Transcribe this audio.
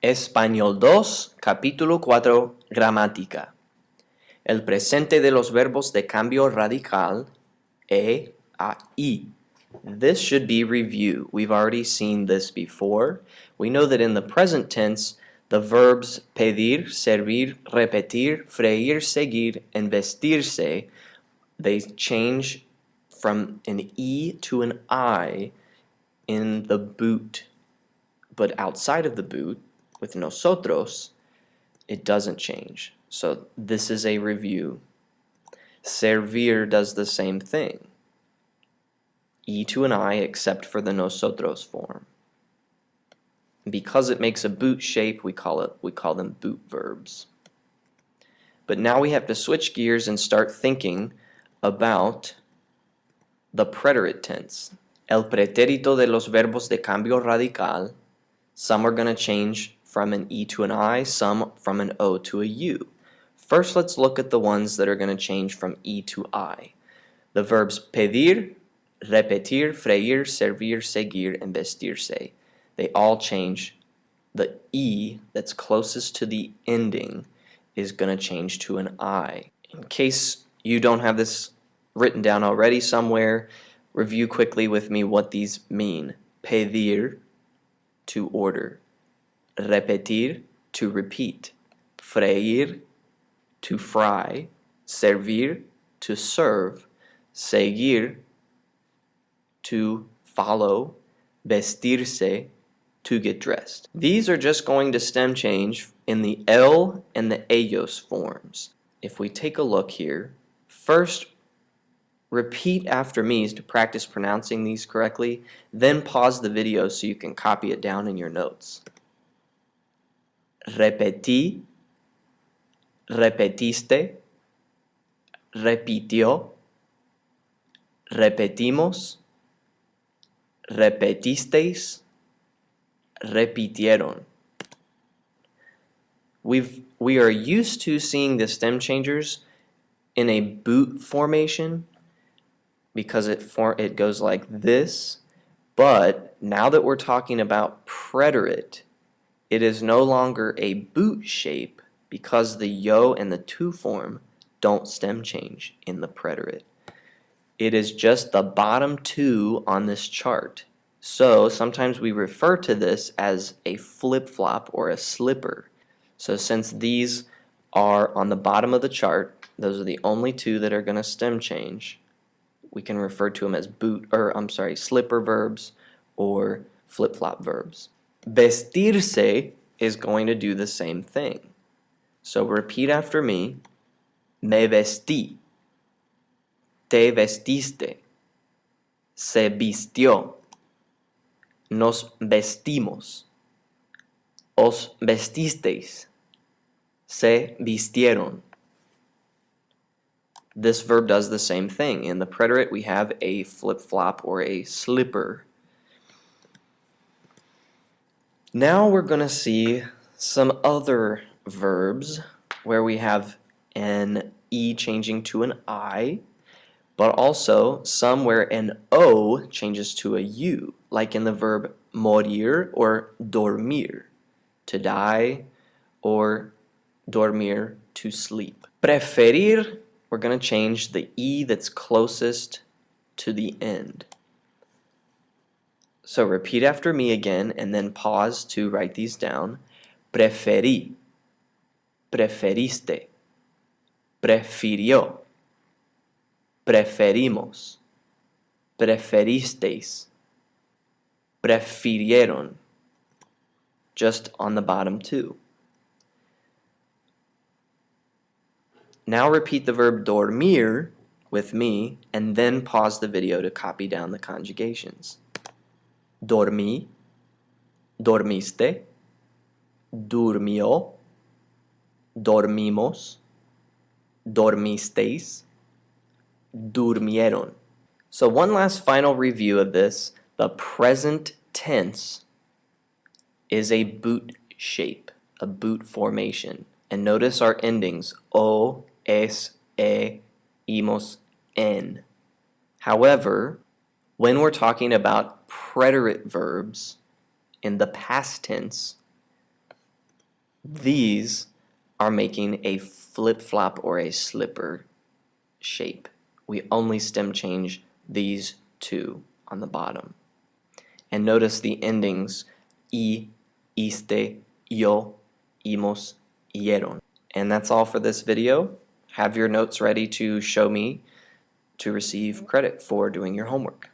Español 2, capítulo 4, gramática. El presente de los verbos de cambio radical, a I. This should be review. We've already seen this before. We know that in the present tense, the verbs pedir, servir, repetir, freír, seguir, and vestirse, they change from an E to an I in the boot. But outside of the boot, with nosotros, it doesn't change. So this is a review. Servir does the same thing. E to an I except for the nosotros form. Because it makes a boot shape, we call them boot verbs. But now we have to switch gears and start thinking about the preterite tense. El pretérito de los verbos de cambio radical. Some are going to change from an E to an I, some from an O to a U. First, let's look at the ones that are going to change from E to I. The verbs pedir, repetir, freír, servir, seguir, and vestirse. They all change. The E that's closest to the ending is going to change to an I. In case you don't have this written down already somewhere, review quickly with me what these mean. Pedir, to order. Repetir, to repeat. Freír, to fry. Servir, to serve. Seguir, to follow. Vestirse, to get dressed. These are just going to stem change in the el and the ellos forms. If we take a look here, first repeat after me to practice pronouncing these correctly, then pause the video so you can copy it down in your notes. Repetí, repetiste, repitió, repetimos, repetisteis, repitieron. We are used to seeing the stem changers in a boot formation because it goes like this, but now that we're talking about preterite, it is no longer a boot shape because the yo and the to form don't stem change in the preterite. It is just the bottom two on this chart. So sometimes we refer to this as a flip-flop or a slipper. So since these are on the bottom of the chart, those are the only two that are going to stem change. We can refer to them as slipper verbs or flip-flop verbs. Vestirse is going to do the same thing. So repeat after me. Me vestí. Te vestiste. Se vistió. Nos vestimos. Os vestisteis. Se vistieron. This verb does the same thing. In the preterite, we have a flip-flop or a slipper. Now we're going to see some other verbs where we have an E changing to an I, but also some where an O changes to a U, like in the verb morir or dormir, to die, or dormir, to sleep. Preferir, we're going to change the E that's closest to the end. So repeat after me again and then pause to write these down. Preferí, preferiste, prefirió, preferimos, preferisteis, prefirieron, just on the bottom two. Now repeat the verb dormir with me and then pause the video to copy down the conjugations. Dormí, dormiste, durmió, dormimos, dormisteis, durmieron. So one last final review of this. The present tense is a boot shape, a boot formation. And notice our endings, o, es, e, imos, en. However, when we're talking about preterite verbs in the past tense, These are making a flip-flop or a slipper shape. We only stem change these two on the bottom. And notice the endings y, iste, yo, imos, ieron. And that's all for this video. Have your notes ready to show me to receive credit for doing your homework.